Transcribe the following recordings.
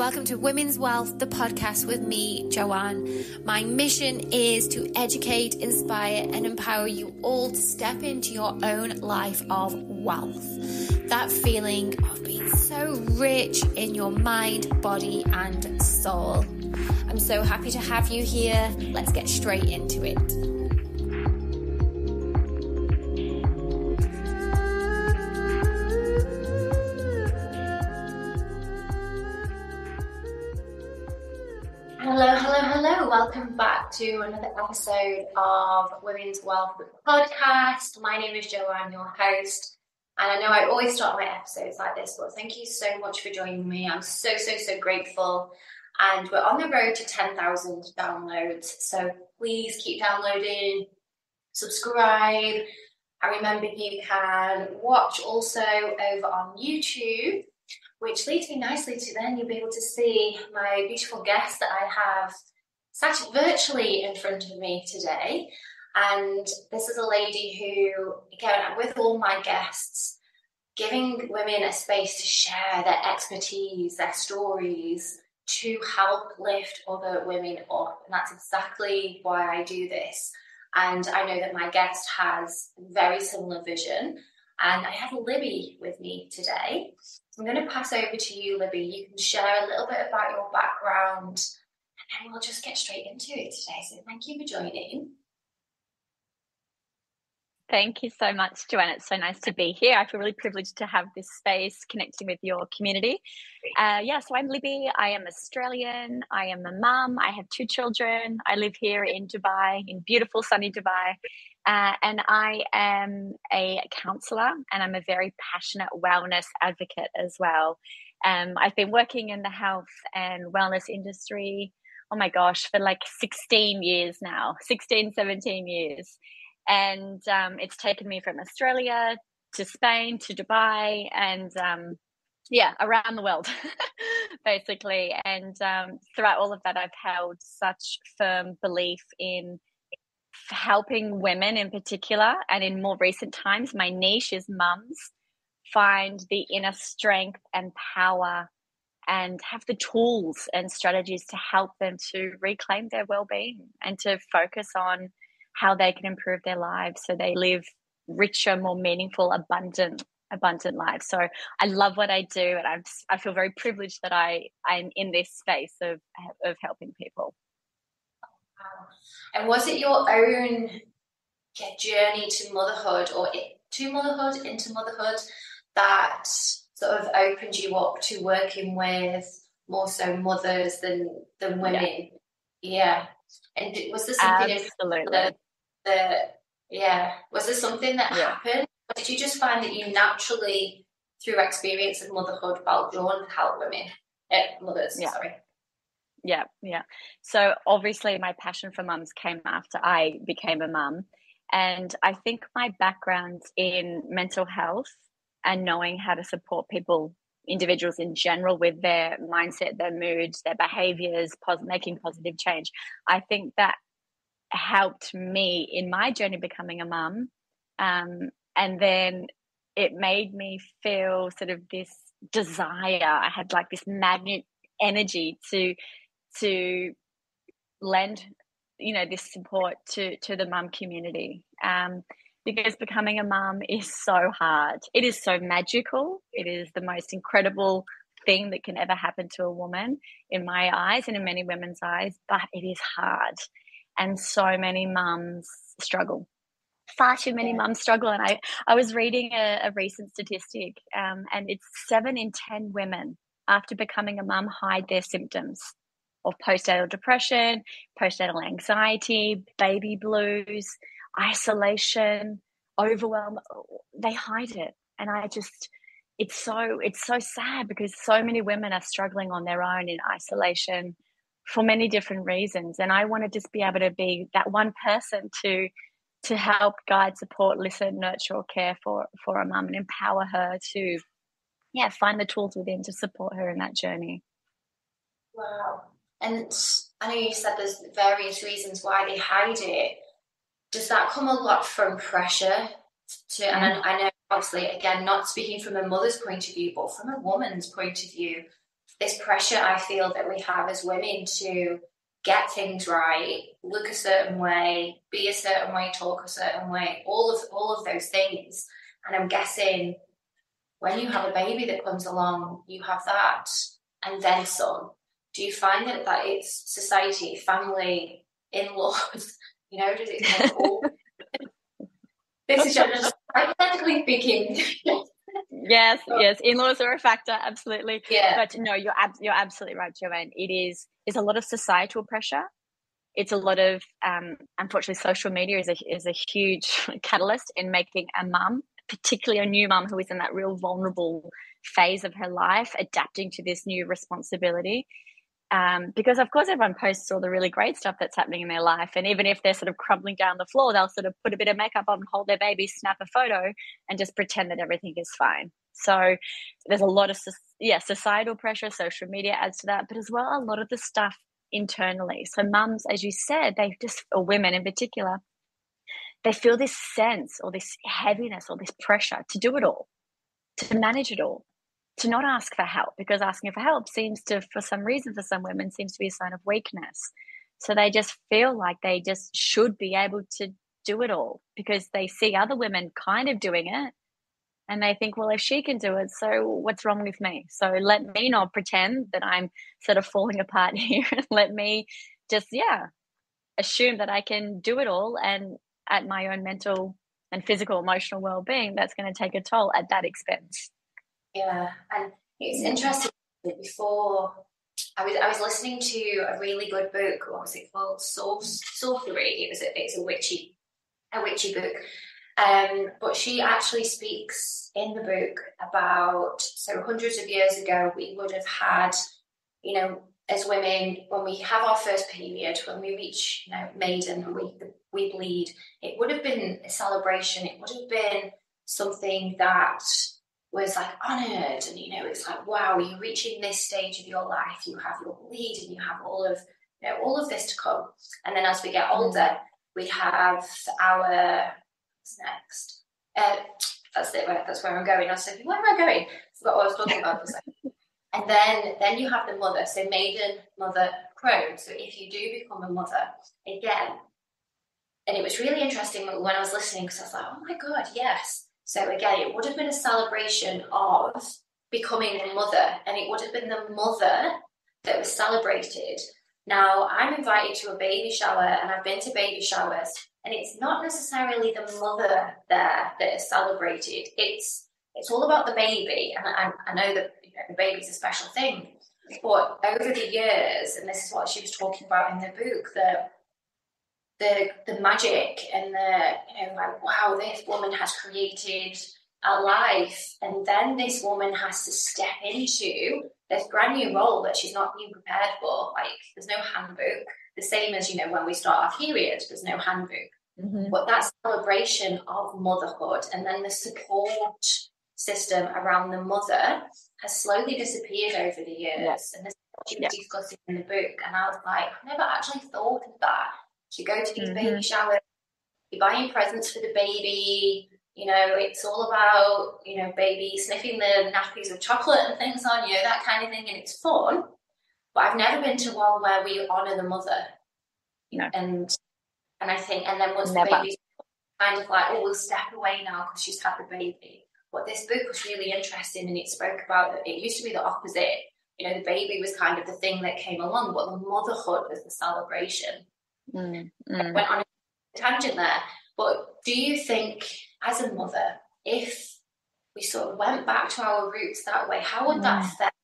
Welcome to Women's Wellth, the podcast with me, Joanne. My mission is to educate, inspire, and empower you all to step into your own life of wealth. That feeling of being so rich in your mind, body, and soul. I'm so happy to have you here. Let's get straight into it. Hello. Welcome back to another episode of Women's Wellth podcast. My name is Joanne, your host. And I know I always start my episodes like this, but thank you so much for joining me. I'm so grateful. And we're on the road to 10,000 downloads. So please keep downloading, subscribe. And remember, you can watch also over on YouTube, which leads me nicely to then you'll be able to see my beautiful guest that I have sat virtually in front of me today. And this is a lady who, again, with all my guests, giving women a space to share their expertise, their stories, to help lift other women up. And that's exactly why I do this. And I know that my guest has a very similar vision. And I have Libby with me today. I'm going to pass over to you, Libby. You can share a little bit about your background, and then we'll just get straight into it today. So thank you for joining. Thank you so much, Joanne. It's so nice to be here. I feel really privileged to have this space connecting with your community. So I'm Libby. I am Australian. I am a mum. I have 2 children. I live here in Dubai, in beautiful sunny Dubai. And I am a counsellor, and I'm a very passionate wellness advocate as well. I've been working in the health and wellness industry, for like 16 years now, 17 years. And it's taken me from Australia to Spain to Dubai and, around the world, basically. And throughout all of that, I've held such firm belief in helping women in particular. And in more recent times, my niche is mums find the inner strength and power and have the tools and strategies to help them to reclaim their well-being and to focus on how they can improve their lives so they live richer, more meaningful, abundant lives. So I love what I do, and I feel very privileged that I'm in this space of helping people. Wow. And was it your own journey to motherhood into motherhood that sort of opened you up to working with more so mothers than women? Yeah. And was there something Absolutely. Was there something that happened? Or did you just find that you naturally, through experience of motherhood, felt drawn to help mothers? Sorry. Yeah. So obviously my passion for mums came after I became a mum. And I think my background in mental health and knowing how to support individuals in general with their mindset, their moods, their behaviors, making positive change, I think that helped me in my journey becoming a mum. And then it made me feel sort of this desire. I had like this magnet energy to lend, this support to the mum community. Because becoming a mum is so hard. It is so magical. It is the most incredible thing that can ever happen to a woman in my eyes and in many women's eyes, but it is hard. And so many mums struggle. Far too many mums struggle. And I was reading a recent statistic, and it's 7 in 10 women after becoming a mum hide their symptoms of postnatal depression, postnatal anxiety, baby blues, isolation, overwhelm. They hide it. And it's so sad because so many women are struggling on their own in isolation for many different reasons. And I want to just be able to be that one person to help guide, support, listen, nurture, or care for a mum and empower her to find the tools within to support her in that journey. Wow. And I know you said there's various reasons why they hide it. Does that come a lot from pressure and I know obviously, again, not speaking from a mother's point of view, but from a woman's point of view, this pressure I feel that we have as women to get things right, look a certain way, be a certain way, talk a certain way, all of those things. And I'm guessing when you have a baby that comes along, you have that and then some. Do you find that it's society, family, in-laws, does it come all? This is just hypothetically speaking. Yes, in-laws are a factor, absolutely. Yeah. But no, you're absolutely right, Joanne. It's a lot of societal pressure. It's a lot of unfortunately, social media is a huge catalyst in making a mum, particularly a new mum who is in that real vulnerable phase of her life, adapting to this new responsibility. Because of course everyone posts all the really great stuff that's happening in their life, and even if they're sort of crumbling down the floor, they'll sort of put a bit of makeup on, hold their baby, snap a photo, and just pretend that everything is fine. So there's a lot of societal pressure, social media adds to that, but as well a lot of the stuff internally. So mums, as you said, or women in particular, they feel this sense or this heaviness or this pressure to do it all, to manage it all, to not ask for help, because asking for help for some reason, for some women, seems to be a sign of weakness. So they just feel like they just should be able to do it all because they see other women kind of doing it. And they think, well, if she can do it, so what's wrong with me? So let me not pretend that I'm sort of falling apart here. Let me just, assume that I can do it all. And at my own mental and physical, emotional well-being, that's going to take a toll at that expense. Yeah, and it's interesting. Before I was listening to a really good book. What was it called? Sorcery. It's a witchy book. But she actually speaks in the book about, so hundreds of years ago, we would have had, as women, when we have our first period, when we reach, maiden, and we bleed, it would have been a celebration. It would have been something that was like honoured, and it's like, wow, you're reaching this stage of your life. You have your bleed, and you have all of this to come. And then as we get older, we have our what's next. That's it. That's where I'm going. I was thinking, where am I going? I forgot what I was talking about for a second. And then you have the mother, so maiden, mother, crone. So if you do become a mother again, and it was really interesting when I was listening, because I was like, oh my God, yes. So again, it would have been a celebration of becoming a mother, and it would have been the mother that was celebrated. Now, I'm invited to a baby shower, and I've been to baby showers, and it's not necessarily the mother there that is celebrated. It's all about the baby, and I know that the baby's a special thing, but over the years, and this is what she was talking about in the book, the magic and like, wow, this woman has created a life, and then this woman has to step into this brand new role that she's not been prepared for. Like, there's no handbook, the same as when we start our period, there's no handbook. But that celebration of motherhood, and then the support system around the mother, has slowly disappeared over the years. And this is what she was discussing in the book, and I was like, I never actually thought of that. You go to these baby showers, you're buying presents for the baby, it's all about, baby sniffing the nappies with chocolate and things on you, that kind of thing, and it's fun. But I've never been to one where we honour the mother. No. And I think, and then once the baby's kind of like, oh, we'll step away now because she's had the baby. But this book was really interesting, and it spoke about that it used to be the opposite. The baby was kind of the thing that came along, but the motherhood was the celebration. I went on a tangent there, but do you think, as a mother, if we sort of went back to our roots that way, how would that affect,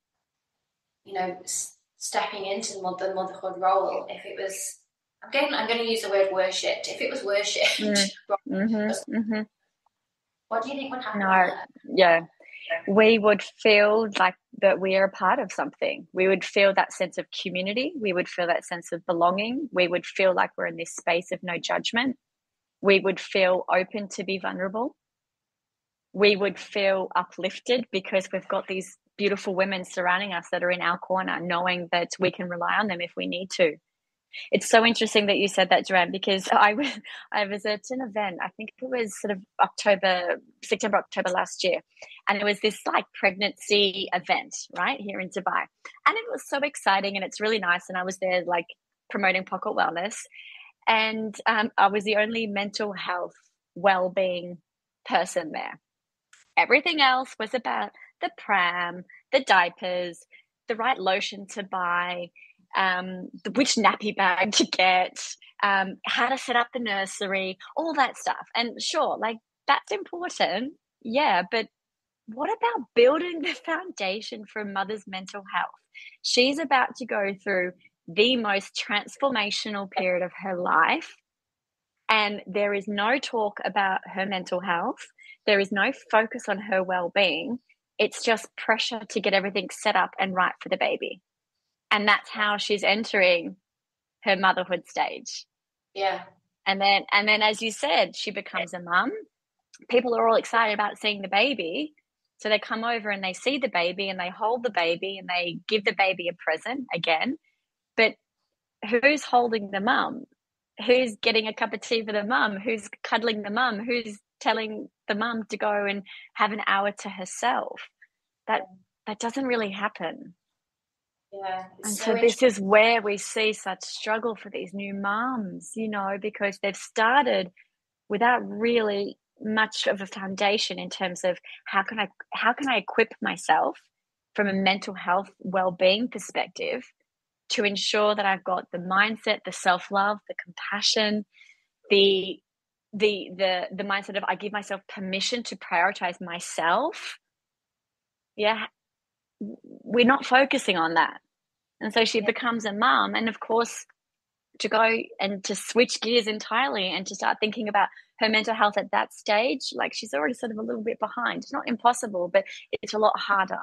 stepping into the motherhood role? If it was, I'm going to use the word worshipped. If it was worshipped, what do you think would happen? We would feel like that we are a part of something. We would feel that sense of community. We would feel that sense of belonging. We would feel like we're in this space of no judgment. We would feel open to be vulnerable. We would feel uplifted because we've got these beautiful women surrounding us that are in our corner, knowing that we can rely on them if we need to. It's so interesting that you said that, Joanne, because I was at an event, I think it was sort of September, October last year. And it was this like pregnancy event, right, here in Dubai. And it was so exciting and it's really nice. And I was there like promoting pocket wellness. And I was the only mental health well-being person there. Everything else was about the pram, the diapers, the right lotion to buy, which nappy bag to get, how to set up the nursery, all that stuff. And sure, like that's important. Yeah. But what about building the foundation for a mother's mental health? She's about to go through the most transformational period of her life. And there is no talk about her mental health. There is no focus on her well-being. It's just pressure to get everything set up and right for the baby. And that's how she's entering her motherhood stage. Yeah. And then as you said, she becomes a mum. People are all excited about seeing the baby. So they come over and they see the baby and they hold the baby and they give the baby a present again. But who's holding the mum? Who's getting a cup of tea for the mum? Who's cuddling the mum? Who's telling the mum to go and have an hour to herself? That doesn't really happen. Yeah. And so this is where we see such struggle for these new mums, you know, because they've started without really much of a foundation in terms of how can I equip myself from a mental health well-being perspective to ensure that I've got the mindset, the self-love, the compassion, the mindset of I give myself permission to prioritize myself. Yeah, we're not focusing on that. And so she becomes a mum, and of course to go and to switch gears entirely and to start thinking about her mental health at that stage, like she's already sort of a little bit behind. It's not impossible, but it's a lot harder.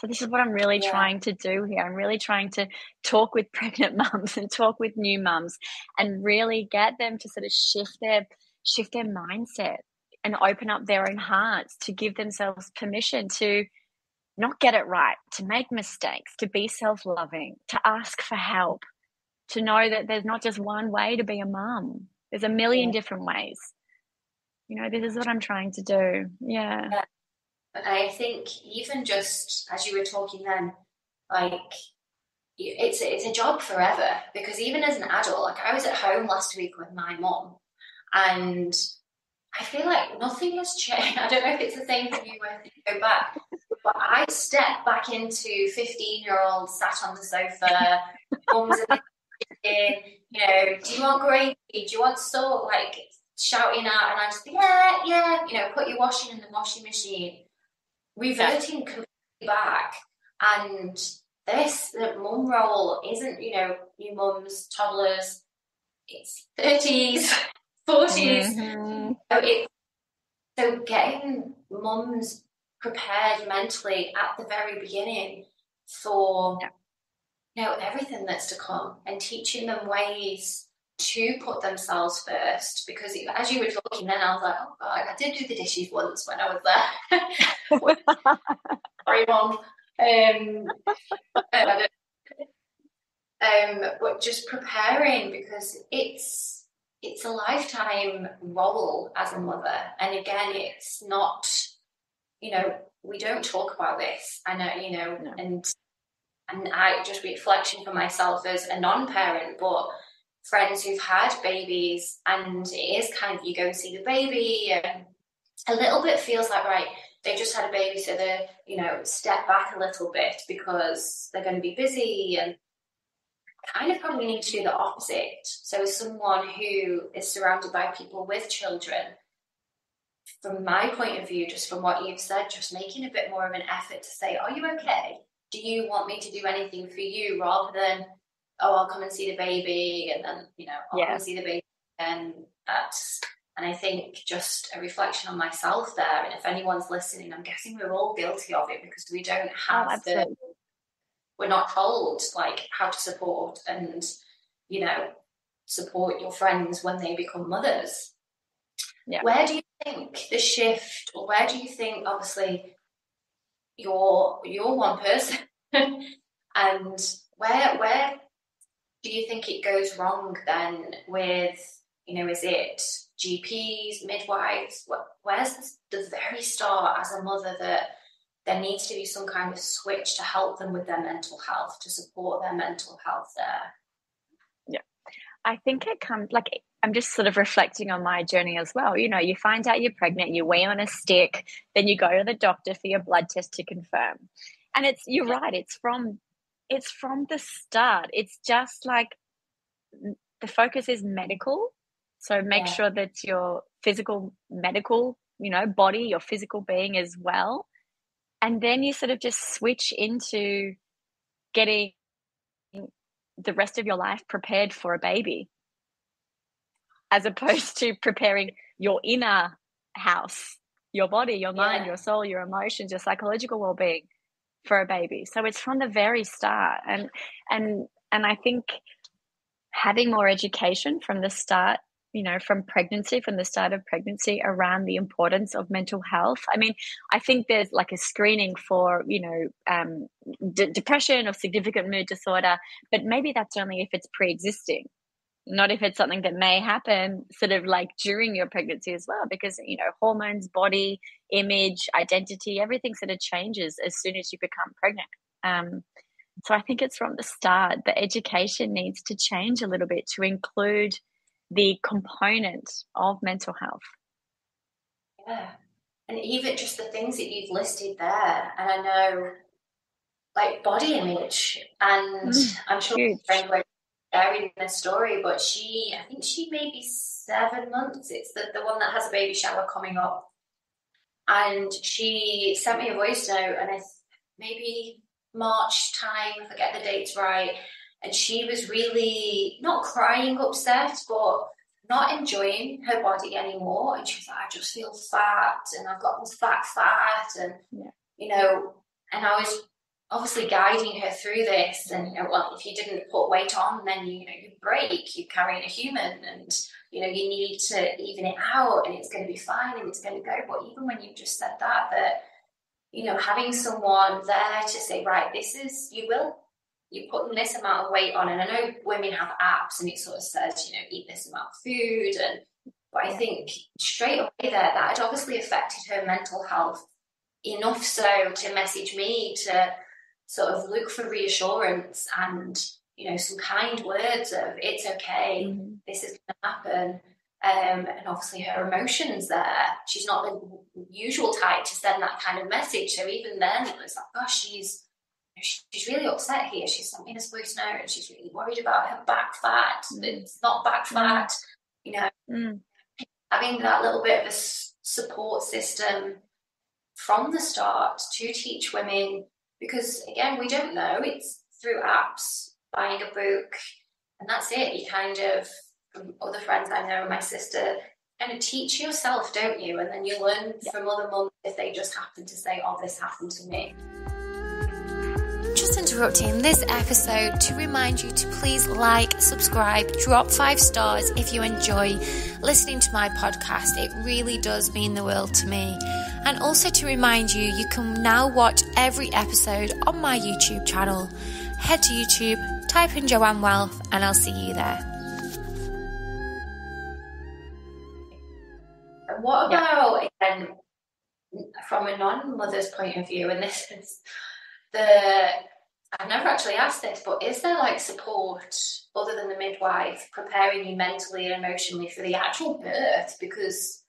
So this is what I'm really trying to do here. I'm really trying to talk with pregnant mums and talk with new mums and really get them to sort of shift their mindset and open up their own hearts, to give themselves permission to not get it right, to make mistakes, to be self-loving, to ask for help, to know that there's not just one way to be a mum. There's a million different ways. You know, this is what I'm trying to do. Yeah. But I think even just as you were talking then, like it's a job forever, because even as an adult, like I was at home last week with my mum and I feel like nothing has changed. I don't know if it's the same for you when you go back, but I step back into 15-year-old sat on the sofa, mum's in the kitchen, you know, do you want gravy? Do you want salt? Like shouting out, and I'm just, yeah, you know, put your washing in the washing machine. Reverting completely back, and the mum role isn't, you know, new mums, toddlers, it's 30s, 40s. Mm-hmm. So getting mums prepared mentally at the very beginning for you know everything that's to come, and teaching them ways to put themselves first, because as you were talking then I was like, oh god, I did do the dishes once when I was there. Sorry mom. But just preparing, because it's a lifetime role as a mother, and again it's not, you know, we don't talk about this. I know, you know, and I just reflection for myself as a non-parent, but friends who've had babies, and it is kind of, you go and see the baby and a little bit feels like, right, they just had a baby, so they, you know, step back a little bit because they're going to be busy, and kind of probably need to do the opposite. So as someone who is surrounded by people with children, from my point of view, just from what you've said, just making a bit more of an effort to say, are you okay? Do you want me to do anything for you, rather than, oh, I'll come and see the baby, and then, you know, I'll come and see the baby, and that's, and I think just a reflection on myself there, and if anyone's listening, I'm guessing we're all guilty of it, because we don't have we're not told like how to support and, you know, support your friends when they become mothers. Where do you think the shift, or where do you think, obviously you're one person and where do you think it goes wrong then with, is it GPs, midwives? Where's the very start as a mother that there needs to be some kind of switch to help them with their mental health, to support their mental health there? Yeah. I think it comes like, I'm just sort of reflecting on my journey as well. You find out you're pregnant, you weigh on a stick, then you go to the doctor for your blood test to confirm. And you're right, it's from the start. It's just like the focus is medical. So make sure that your physical, medical, body, your physical being is well. And then you sort of just switch into getting the rest of your life prepared for a baby, as opposed to preparing your inner house, your body, your mind, your soul, your emotions, your psychological well-being for a baby. So it's from the very start. And I think having more education from the start, from the start of pregnancy, around the importance of mental health. I mean, I think there's like a screening for, depression or significant mood disorder, but maybe that's only if it's pre-existing, not if it's something that may happen sort of like during your pregnancy as well, because, hormones, body, image, identity, everything sort of changes as soon as you become pregnant. So I think it's from the start. The education needs to change a little bit to include the component of mental health. Yeah. And even just the things that you've listed there, and I know like body image, and I'm sure friend won't sharing the story, but I think she may be 7 months. It's the one that has a baby shower coming up. And she sent me a voice note, and maybe March time, if I get the dates right. And she was really not crying upset, but not enjoying her body anymore. And she was like, I just feel fat, and I've got this fat, and, and I was obviously guiding her through this. And, well, if you didn't put weight on, then, you break, you're carrying a human, and, you need to even it out, and it's going to be fine, and it's going to go. But even when you just said that, having someone there to say, right, you're putting this amount of weight on. And I know women have apps and it sort of says, eat this amount of food. But I think straight away there, that had obviously affected her mental health enough so to message me to sort of look for reassurance and, some kind words of, it's okay, this is going to happen. And obviously her emotions there. She's not the usual type to send that kind of message. So even then it was like, gosh, she's really upset here. She sent me this voice note and she's really worried about her back fat. It's not back fat. Having that little bit of a support system from the start to teach women, because again, we don't know. It's through apps, buying a book, and that's it. You kind of, from other friends I know, my sister, kind of teach yourself, don't you? And then you learn from other mums if they just happen to say, oh, this happened to me. Just interrupting this episode to remind you to please like, subscribe, drop 5 stars if you enjoy listening to my podcast. It really does mean the world to me. And also to remind you, you can now watch every episode on my YouTube channel. Head to YouTube, type in Joanne Wellth, and I'll see you there. What about, again, from a non-mother's point of view, and this is I've never actually asked this, but is there like support other than the midwife preparing you mentally and emotionally for the actual birth? Because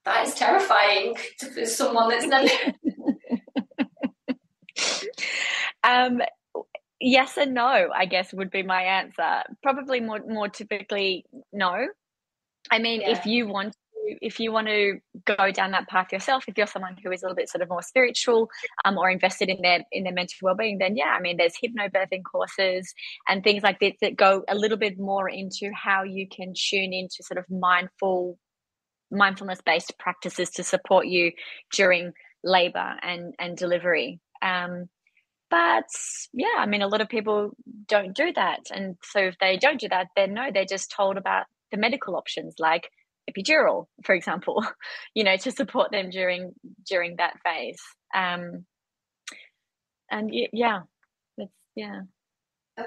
that is terrifying for someone that's never. Yes and no, I guess, would be my answer. Probably more typically no. I mean, if you want to go down that path yourself, if you're someone who is a little bit sort of more spiritual or invested in their mental well-being, then I mean, there's hypnobirthing courses and things like this that go a little bit more into how you can tune into sort of mindfulness-based practices to support you during labor and delivery. But I mean, a lot of people don't do that. And so if they don't do that, then they're just told about the medical options like epidural, for example, to support them during that phase.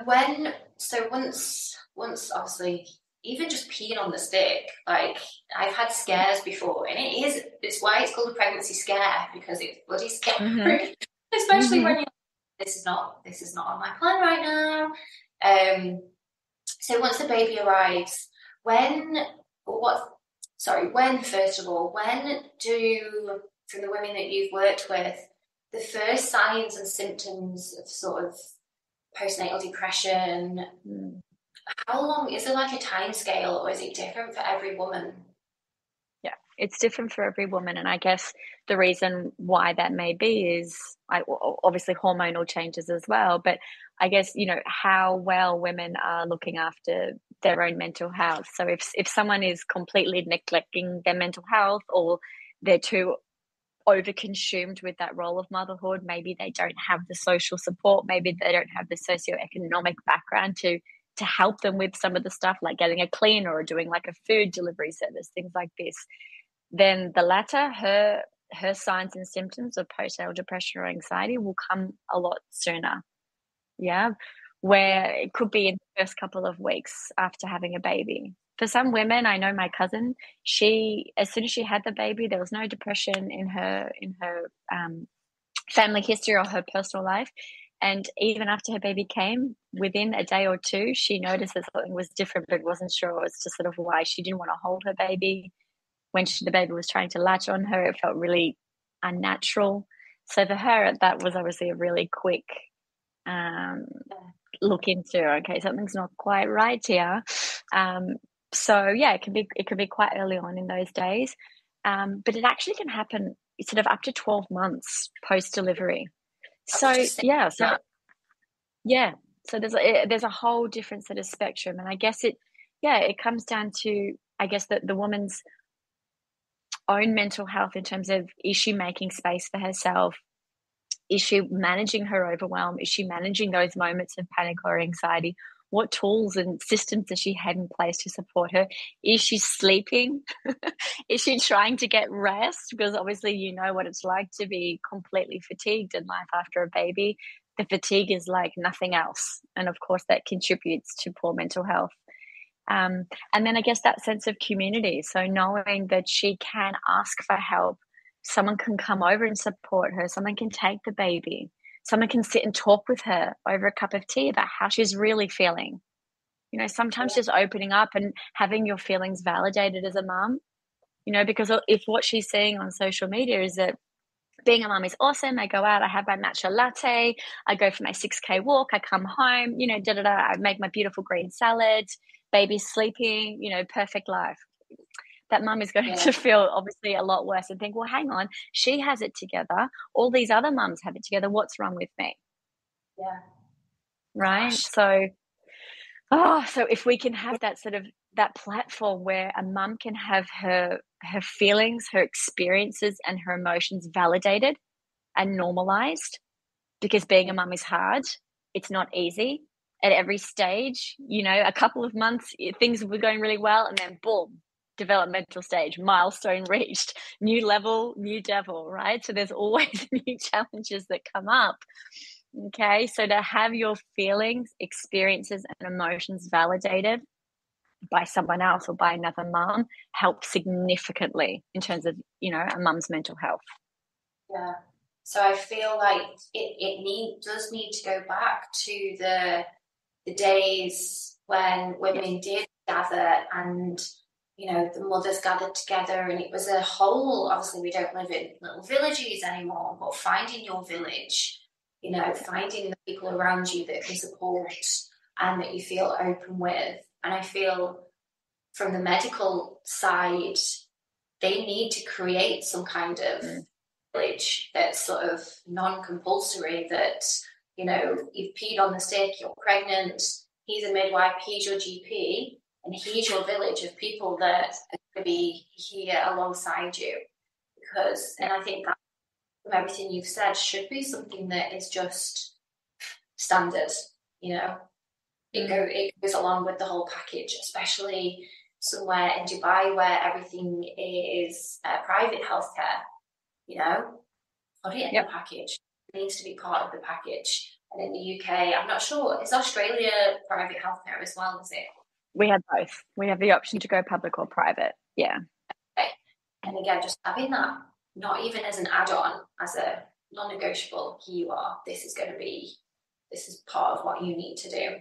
Once obviously, even just peeing on the stick, like I've had scares before, and it's why it's called a pregnancy scare, because it's bloody scary. Mm-hmm. Especially Mm-hmm. when you're this is not on my plan right now. So once the baby arrives, when first of all, when do, from the women that you've worked with, the first signs and symptoms of sort of postnatal depression, how long is it, like a time scale, or is it different for every woman? Yeah, it's different for every woman. And I guess the reason why that may be is obviously hormonal changes as well. But I guess, how well women are looking after their own mental health. So if someone is completely neglecting their mental health, or they're too overconsumed with that role of motherhood, maybe they don't have the social support, maybe they don't have the socioeconomic background to help them with some of the stuff, like getting a cleaner or doing like a food delivery service, things like this, then the latter, her signs and symptoms of postnatal depression or anxiety will come a lot sooner. Yeah, where it could be in the first couple of weeks after having a baby. For some women, I know my cousin, as soon as she had the baby, there was no depression in her family history or her personal life. And even after her baby came, within a day or two, she noticed that something was different, but wasn't sure as to sort of why. She didn't want to hold her baby. When the baby was trying to latch on her, it felt really unnatural. So for her, that was obviously a really quick look into, okay, something's not quite right here. So yeah, it can be quite early on in those days, but it actually can happen sort of up to 12 months post delivery. So there's a whole different sort of spectrum, and I guess it comes down to, I guess, that the woman's own mental health, in terms of, is she making space for herself? Is she managing her overwhelm? Is she managing those moments of panic or anxiety? What tools and systems does she have in place to support her? Is she sleeping? Is she trying to get rest? Because obviously you know what it's like to be completely fatigued in life after a baby. The fatigue is like nothing else. And of course that contributes to poor mental health. And then I guess that sense of community. So knowing that she can ask for help, someone can come over and support her, someone can take the baby, someone can sit and talk with her over a cup of tea about how she's really feeling. Sometimes just opening up and having your feelings validated as a mum, because if what she's seeing on social media is that being a mum is awesome, I go out, I have my matcha latte, I go for my 6K walk, I come home, I make my beautiful green salad, baby's sleeping, perfect life. That mum is going to feel obviously a lot worse and think, well, hang on, she has it together. All these other mums have it together. What's wrong with me? Yeah. Right. Gosh. So if we can have that sort of that platform where a mum can have her feelings, her experiences and her emotions validated and normalized, because being a mum is hard. It's not easy at every stage. A couple of months, things were going really well, and then boom, developmental stage, milestone reached, new level, new devil, right? So there's always new challenges that come up. Okay, so to have your feelings, experiences, and emotions validated by someone else or by another mum helps significantly in terms of, a mum's mental health. Yeah. So I feel like it does need to go back to the days when women did gather, and the mothers gathered together, and it was a whole. Obviously, we don't live in little villages anymore, but finding your village, finding the people around you that can support and that you feel open with. And I feel from the medical side, they need to create some kind of village that's sort of non-compulsory, that, you've peed on the stick, you're pregnant, he's a midwife, he's your GP, and he's your village of people that are going to be here alongside you. And I think that, from everything you've said, should be something that is just standard, It goes along with the whole package, especially somewhere in Dubai where everything is private healthcare, put it in the package. It needs to be part of the package. And in the UK, I'm not sure, is Australia private healthcare as well, is it? We have both. We have the option to go public or private. Yeah. Okay. And again, just having that, not even as an add-on, as a non-negotiable, here you are, this is part of what you need to do.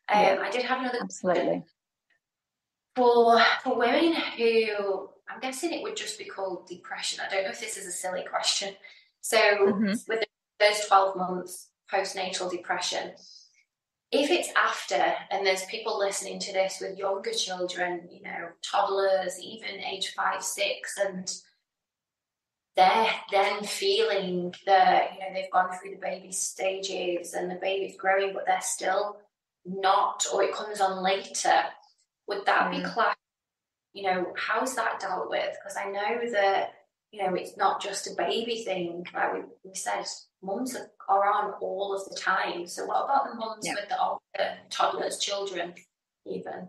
I did have another absolutely for women who, I'm guessing it would just be called depression. I don't know if this is a silly question. So with the first 12 months postnatal depression, if it's after, and there's people listening to this with younger children, you know, toddlers, even age 5, 6, and they're then feeling that, you know, they've gone through the baby stages and the baby's growing, but they're still not, or it comes on later, would that be classed? You know, how's that dealt with? Because I know that, you know, it's not just a baby thing. Like we said, mums are on all of the time. So what about the mums with the older toddlers, children, even?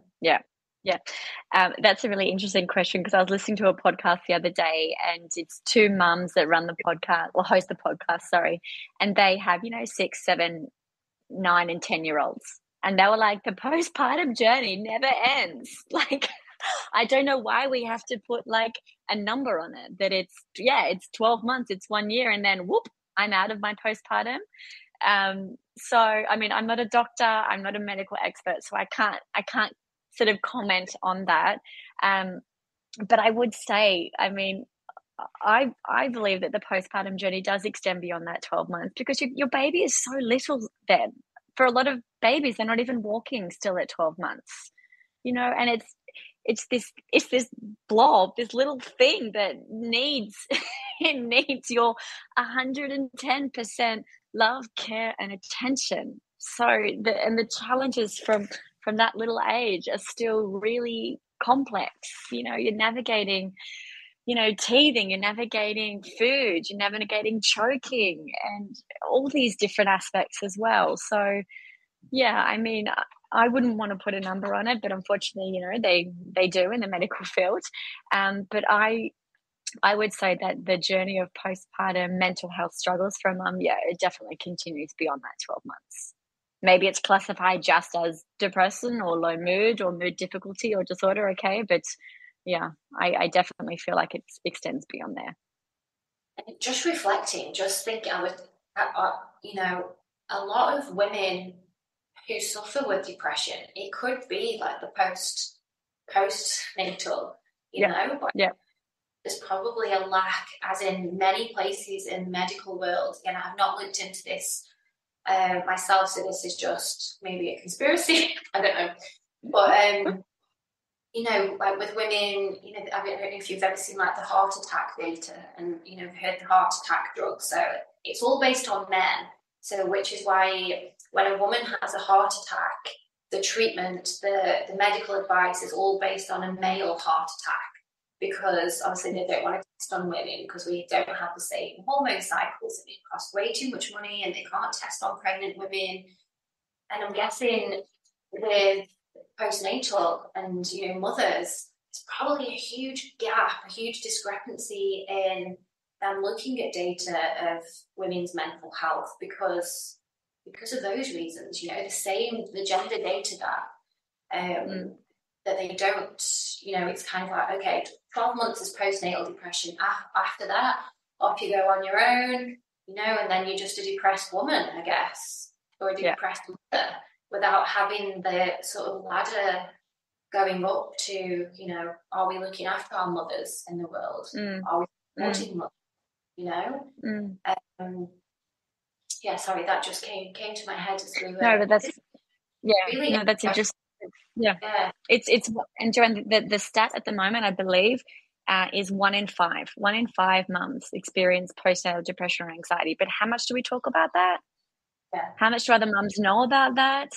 That's a really interesting question, because I was listening to a podcast the other day, and it's two mums that run the podcast, or host the podcast, sorry, and they have, you know, 6, 7, 9 and 10-year-olds, and they were like, the postpartum journey never ends. Like, I don't know why we have to put like a number on it, that it's 12 months, it's 1 year, and then whoop, I'm out of my postpartum. So I mean, I'm not a doctor, I'm not a medical expert, so I can't sort of comment on that. But I would say, I mean, I believe that the postpartum journey does extend beyond that 12 months, because your baby is so little then. For a lot of babies, they're not even walking still at 12 months, you know, and it's this blob, this little thing that needs it needs your 110% love, care, and attention. So the challenges from that little age are still really complex. You know, you're navigating, you know, teething, you're navigating food, you're navigating choking, and all these different aspects as well. So yeah, I mean, I wouldn't want to put a number on it, but unfortunately, you know, they do in the medical field. But I would say that the journey of postpartum mental health struggles for a mum, it definitely continues beyond that 12 months. Maybe it's classified just as depression or low mood or mood difficulty or disorder, okay? But yeah, I definitely feel like it extends beyond there. Just reflecting, just thinking, you know, a lot of women who suffer with depression, it could be like the postnatal, you know, but there's probably a lack, as in many places in the medical world. Again, I have not looked into this myself, so this is just maybe a conspiracy. I don't know, but you know, like with women, you know, I don't know if you've ever seen like the heart attack data, and you know, heard the heart attack drugs. So it's all based on men. So which is why when a woman has a heart attack, the treatment, the medical advice is all based on a male heart attack, because obviously they don't want to test on women because we don't have the same hormone cycles, and it costs way too much money, and they can't test on pregnant women. And I'm guessing with postnatal and, you know, mothers, it's probably a huge gap, a huge discrepancy in them looking at data of women's mental health because of those reasons. You know, the gender data that they don't, you know, it's kind of like, okay, 12 months is postnatal depression. After that, off you go on your own, you know, and then you're just a depressed woman, I guess, or a depressed mother, without having the sort of ladder going up to, you know, are we looking after our mothers in the world? Are we supporting mothers, you know? Sorry, that just came to my head as we were. No, but that's really that's interesting. It's and Joanne, the stat at the moment, I believe, is 1 in 5. 1 in 5 mums experience postnatal depression or anxiety. But how much do we talk about that? How much do other mums know about that?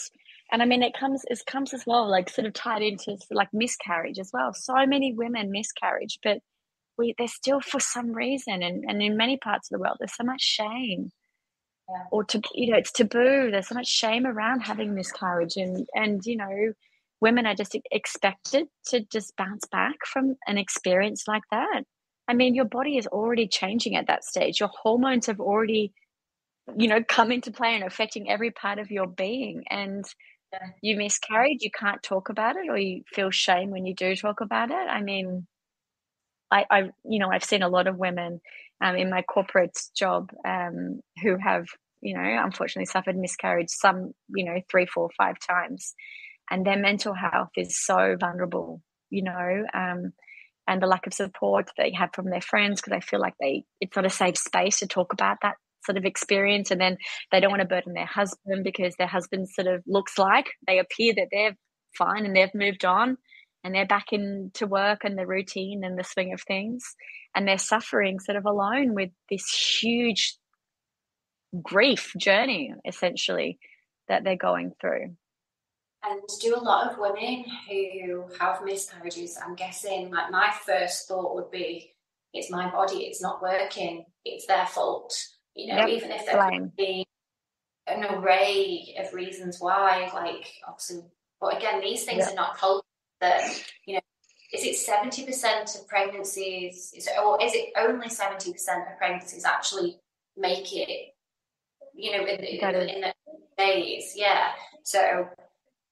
And I mean, it comes as well, like sort of tied into like miscarriage as well. So many women miscarriage, but there's still, for some reason, and in many parts of the world, there's so much shame. Or it's taboo. There's so much shame around having miscarriage, and you know, women are just expected to just bounce back from an experience like that. I mean, your body is already changing at that stage. Your hormones have already come into play and affecting every part of your being. And you miscarried, you can't talk about it, or you feel shame when you do talk about it. I mean, I've seen a lot of women in my corporate job who have, unfortunately suffered miscarriage, some, 3, 4, 5 times, and their mental health is so vulnerable, and the lack of support they have from their friends, because they feel like it's not a safe space to talk about that sort of experience. And then they don't want to burden their husband, because their husband sort of looks like they appear that they're fine and they've moved on and they're back into work and the routine and the swing of things, and they're suffering sort of alone with this huge grief journey, essentially, that they're going through. And do a lot of women who have miscarriages, I'm guessing, like, my first thought would be, it's my body, it's not working, it's their fault. Even if there could be an array of reasons why, like, obviously, but again, these things are not told that, is it 70% of pregnancies, or is it only 70% of pregnancies actually make it, in the days? Yeah. So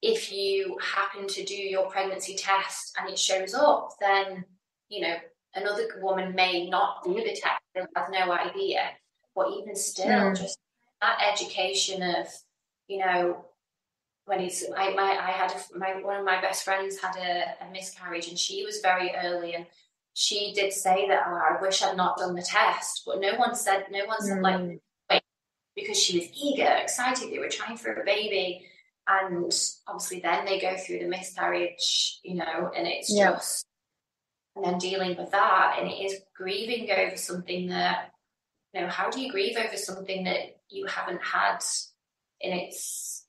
if you happen to do your pregnancy test and it shows up, then, another woman may not do the test and has no idea. But even still, just that education of, when I had one of my best friends had a miscarriage, and she was very early, and she did say that, I wish I'd not done the test, but no one said like, wait, because she was eager, excited, they were trying for a baby, and obviously then they go through the miscarriage, and it's just, and then dealing with that, and it is grieving over something that, how do you grieve over something that you haven't had in its,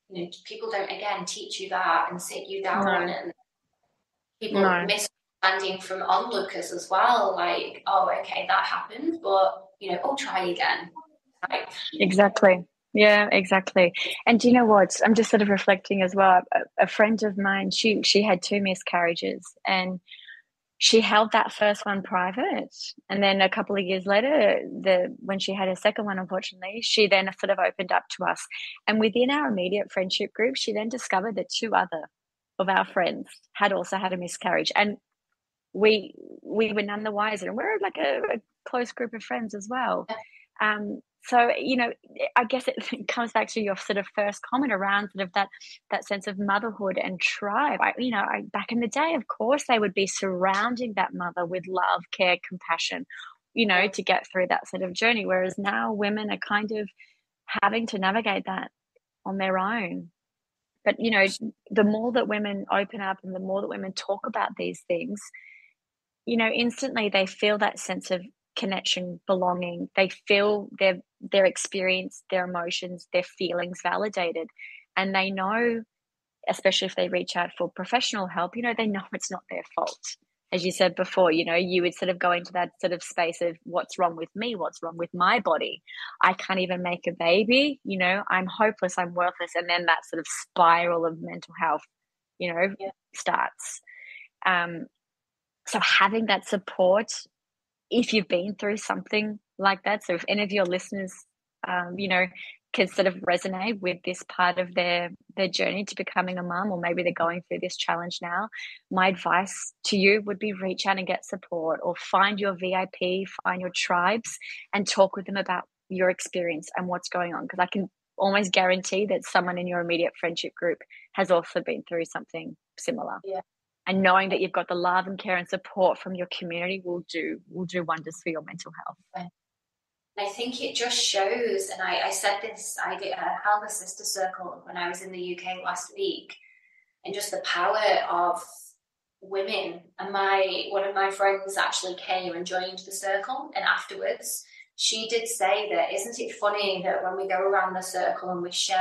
people don't, again, teach you that and sit you down on it. And people misunderstanding from onlookers as well, like, oh, okay, that happened, but, try again. Right? Exactly. Yeah, exactly. And do you know what? I'm just sort of reflecting as well. A friend of mine, she had 2 miscarriages, and she held that first one private, and then a couple of years later, when she had her second one, unfortunately, she then sort of opened up to us. And within our immediate friendship group, she then discovered that 2 other of our friends had also had a miscarriage, and we were none the wiser. And we're like a close group of friends as well. So, I guess it comes back to your sort of first comment around sort of that sense of motherhood and tribe. Back in the day, of course, they would be surrounding that mother with love, care, compassion, to get through that sort of journey. Whereas now women are kind of having to navigate that on their own. But, the more that women open up and the more that women talk about these things, instantly they feel that sense of connection, belonging. They feel their experience, their emotions, their feelings validated, and they know, especially if they reach out for professional help, they know it's not their fault. As you said before, you would sort of go into that sort of space of, what's wrong with me? What's wrong with my body? I can't even make a baby. I'm hopeless. I'm worthless. And then that sort of spiral of mental health, starts. So having that support, if you've been through something like that, so if any of your listeners, can sort of resonate with this part of their journey to becoming a mum, or maybe they're going through this challenge now, my advice to you would be, reach out and get support, or find your VIP, find your tribes, and talk with them about your experience and what's going on. Because I can almost guarantee that someone in your immediate friendship group has also been through something similar. Yeah. And knowing that you've got the love and care and support from your community will do wonders for your mental health. I think it just shows, and I said this, I held a sister circle when I was in the UK last week, and just the power of women. And one of my friends actually came and joined the circle, and afterwards she did say that, isn't it funny that when we go around the circle and we share,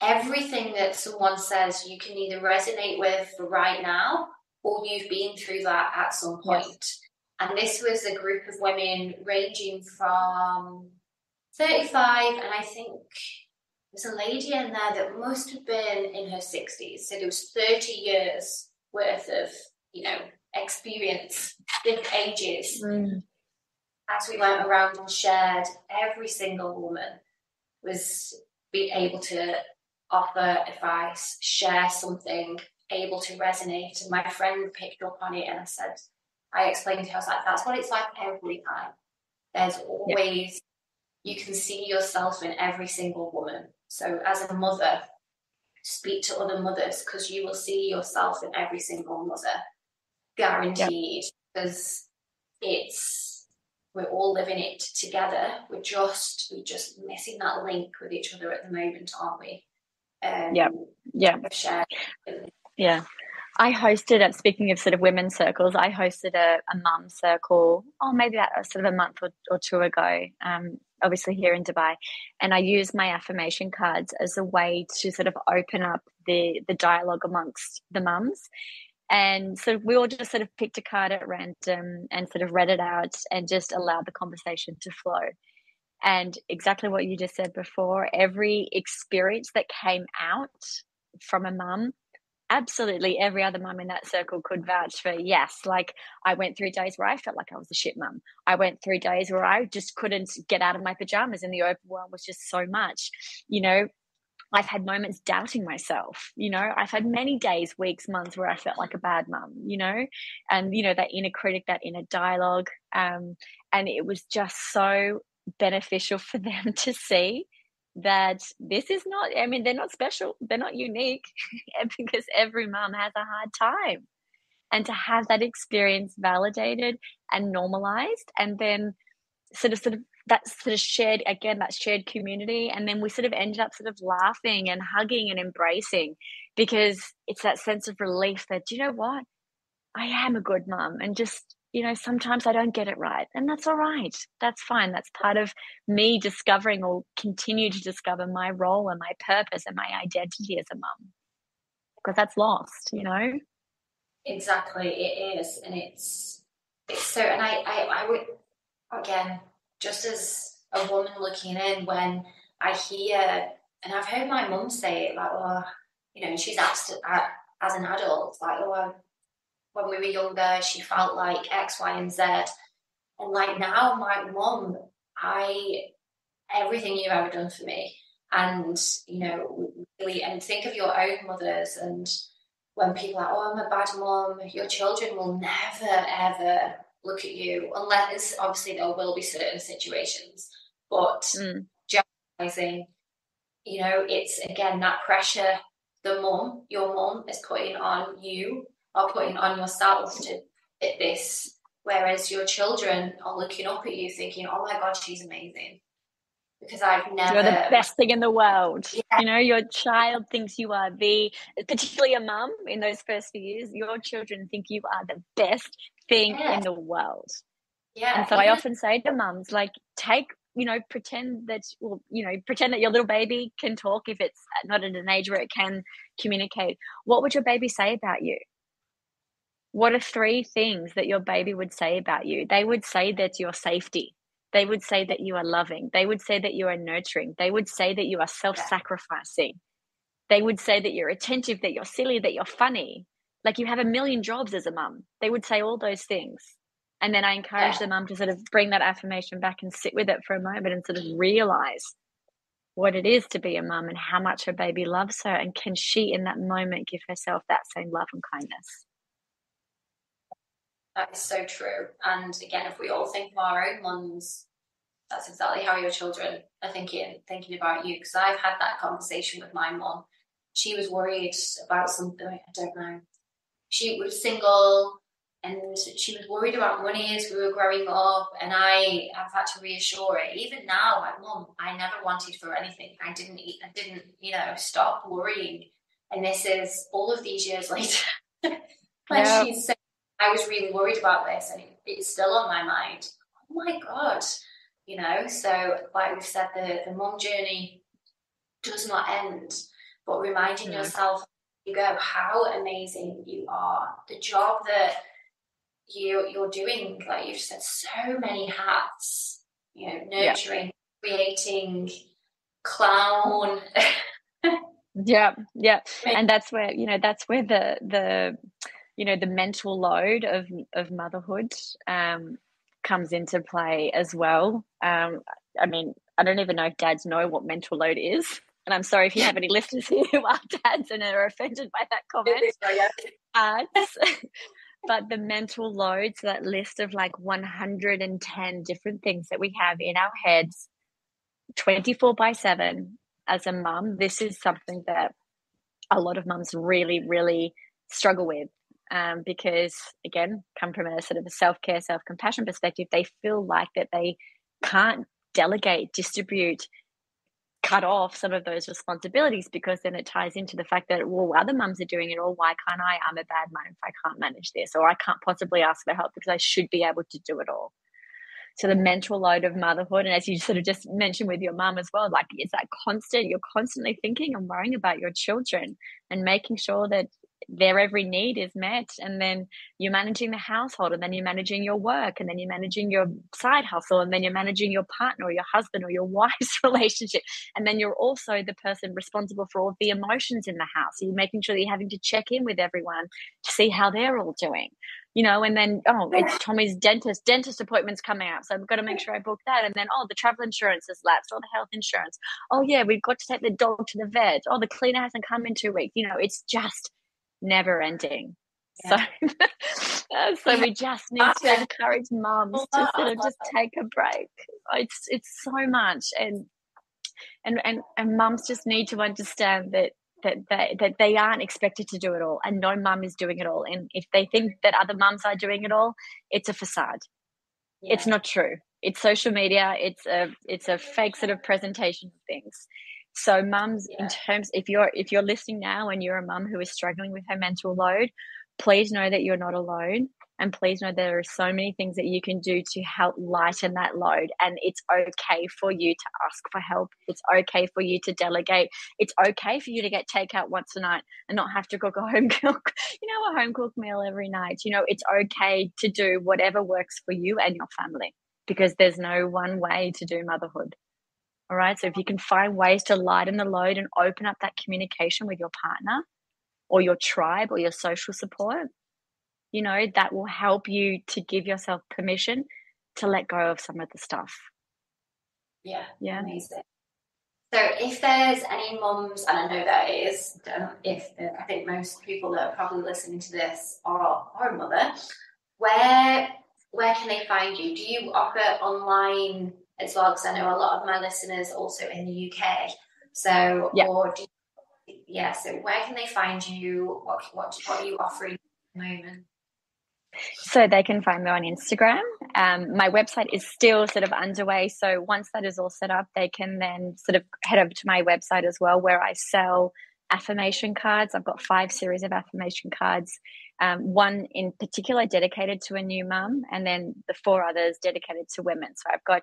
everything that someone says you can either resonate with for right now, or you've been through that at some point. Yes. And this was a group of women ranging from 35, and I think there's a lady in there that must have been in her 60s. So there was 30 years worth of, experience, different ages. as we went around and shared, every single woman was being able to offer advice, share something, able to resonate. And my friend picked up on it, and I explained to her, I was like, that's what it's like every time. There's always, you can see yourself in every single woman. So as a mother, speak to other mothers, because you will see yourself in every single mother, guaranteed, because we're all living it together. We're just missing that link with each other at the moment, aren't we? Yeah. I hosted, speaking of sort of women's circles, I hosted a mum circle, maybe that sort of a month or two ago, obviously here in Dubai. And I used my affirmation cards as a way to sort of open up the dialogue amongst the mums. And so we all just sort of picked a card at random and sort of read it out and just allowed the conversation to flow. And exactly what you just said before, every experience that came out from a mum, absolutely every other mum in that circle could vouch for, yes, like I went through days where I felt like I was a shit mum. I went through days where I just couldn't get out of my pajamas and the overwhelm was just so much. I've had moments doubting myself, I've had many days, weeks, months where I felt like a bad mum, and, that inner critic, that inner dialogue. And it was just so beneficial for them to see that this is not, they're not special, they're not unique, because every mum has a hard time. And to have that experience validated and normalized, and then sort of that sort of shared, again, that shared community. And then we sort of ended up sort of laughing and hugging and embracing, because it's that sense of relief that, you know what, I am a good mum, and just, sometimes I don't get it right, and that's all right. That's fine. That's part of me discovering, or continue to discover, my role and my purpose and my identity as a mum, because that's lost, Exactly, it is. And it's so, and I would, again, just as a woman looking in, when I hear, and I've heard my mum say it, like, she's asked as an adult, like, when we were younger, she felt like X, Y, and Z. And like now, my mum, everything you've ever done for me. And, really, and think of your own mothers. And when people are like, I'm a bad mum, your children will never, ever look at you, unless obviously there will be certain situations. But generalizing, it's again that pressure your mum is putting on you, or putting on yourself to fit this, whereas your children are looking up at you thinking, oh my God, she's amazing. Because you're the best thing in the world. Your child thinks you are particularly a mum in those first few years, your children think you are the best thing in the world. And so I often say to mums, like, pretend that your little baby can talk, if it's not at an age where it can communicate. What would your baby say about you? What are 3 things that your baby would say about you? They would say that you're safety. They would say that you are loving. They would say that you are nurturing. They would say that you are self-sacrificing. They would say that you're attentive, that you're silly, that you're funny. Like, you have a million jobs as a mum. They would say all those things. And then I encourage the mum to sort of bring that affirmation back and sit with it for a moment and sort of realize what it is to be a mum and how much her baby loves her. And can she, in that moment, give herself that same love and kindness? That is so true. And again, if we all think of our own mums, that's exactly how your children are thinking about you. Because I've had that conversation with my mum. She was worried about something, I don't know. She was single, and she was worried about money as we were growing up. And I've had to reassure her. Even now, like, Mum, I never wanted for anything. I didn't, stop worrying. And this is all of these years later. She's saying, I was really worried about this, and it's still on my mind. Oh my God, so like we've said, the mum journey does not end, but reminding yourself, you go, how amazing you are. The job that you're doing, like you've said, so many hats, nurturing, creating, clown. Yeah. And that's where, the mental load of motherhood comes into play as well. I mean, I don't even know if dads know what mental load is. And I'm sorry if you have any listeners here who are dads and are offended by that comment. But the mental load, so that list of like 110 different things that we have in our heads 24/7 as a mum, this is something that a lot of mums really, really struggle with. Because again, come from a sort of a self-care, self-compassion perspective, they feel like that they can't delegate, distribute, cut off some of those responsibilities, because then it ties into the fact that, well, other mums are doing it all. Why can't I? I'm a bad mum if I can't manage this, or I can't possibly ask for help because I should be able to do it all. So the mental load of motherhood, and as you sort of just mentioned with your mum as well, like it's that you're constantly thinking and worrying about your children and making sure that their every need is met. And then you're managing the household, and then you're managing your work, and then you're managing your side hustle, and then you're managing your partner or your husband or your wife's relationship. And then you're also the person responsible for all of the emotions in the house. So you're making sure that you're having to check in with everyone to see how they're all doing. And then, it's Tommy's dentist appointment's coming up, so I've got to make sure I book that. And then, the travel insurance has lapsed, or the health insurance. Oh, yeah, we've got to take the dog to the vet. Oh, the cleaner hasn't come in 2 weeks. It's just never ending. Yeah. So we just need to encourage mums to sort of just take a break. It's so much, and mums just need to understand that they aren't expected to do it all, and no mum is doing it all. And if they think that other mums are doing it all, it's a facade. Yeah. It's not true. It's social media. It's a fake sort of presentation of things. So mums, in terms, if you're listening now and you're a mum who is struggling with her mental load, please know that you're not alone. And please know there are so many things that you can do to help lighten that load. And it's okay for you to ask for help. It's okay for you to delegate. It's okay for you to get takeout once a night and not have to cook a home cooked meal every night. It's okay to do whatever works for you and your family, because there's no one way to do motherhood. All right. So if you can find ways to lighten the load and open up that communication with your partner or your tribe or your social support, that will help you to give yourself permission to let go of some of the stuff. Yeah. Amazing. So if there's any mums, and I know that it is, I think most people that are probably listening to this are a mother, where can they find you? Do you offer online as well? Because I know a lot of my listeners also in the UK. So, so where can they find you? What are you offering at the moment? So they can find me on Instagram. My website is still sort of underway. So once that is all set up, they can then sort of head over to my website as well, where I sell affirmation cards. I've got 5 series of affirmation cards. One in particular dedicated to a new mum, and then the 4 others dedicated to women. So I've got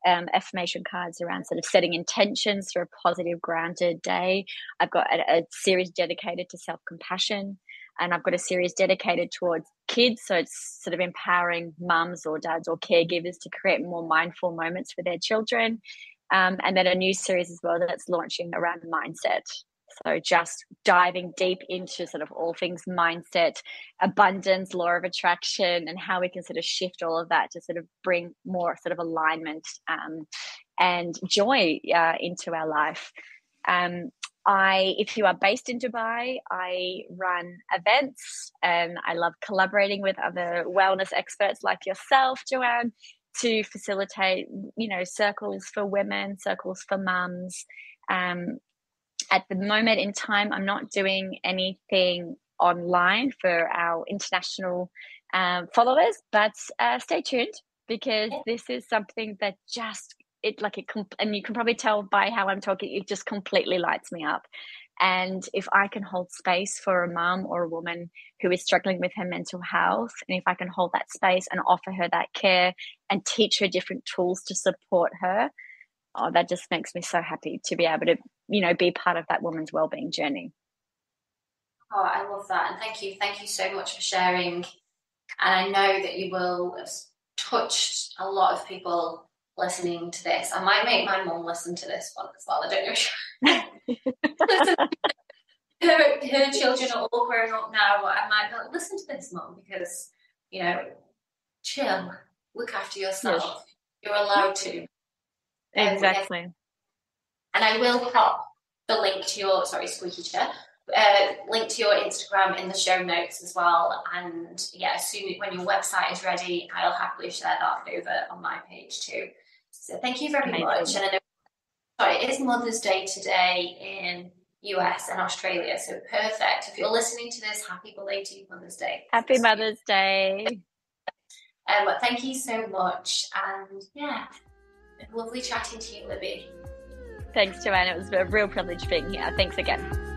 affirmation cards around sort of setting intentions for a positive, grounded day. I've got a series dedicated to self-compassion. And I've got a series dedicated towards kids. So it's sort of empowering mums or dads or caregivers to create more mindful moments for their children. And then a new series as well that's launching around mindset. So just diving deep into sort of all things mindset, abundance, law of attraction, and how we can sort of shift all of that to sort of bring more sort of alignment and joy into our life. If you are based in Dubai, I run events, and I love collaborating with other wellness experts like yourself, Joanne, to facilitate, circles for women, circles for mums. At the moment in time, I'm not doing anything online for our international followers, but stay tuned, because this is something that and you can probably tell by how I'm talking, it just completely lights me up. And if I can hold space for a mum or a woman who is struggling with her mental health, and if I can hold that space and offer her that care and teach her different tools to support her, that just makes me so happy to be able to, be part of that woman's wellbeing journey. Oh, I love that. And thank you so much for sharing. And I know that you will have touched a lot of people listening to this. I might make my mum listen to this one as well. I don't know. Her children are all grown up now, but I might be like, listen to this, mum, because, chill. look after yourself. Yes. You're allowed to. Exactly. And I will pop the link to your, squeaky chair, link to your Instagram in the show notes as well. And soon when your website is ready, I'll happily share that over on my page too. So thank you very much. And I know, it is Mother's Day today in US and Australia, so perfect. If you're listening to this, happy belated Mother's Day. Happy Mother's Day. But thank you so much. And lovely chatting to you, Libby. Thanks, Joanne. It was a real privilege being here. Thanks again.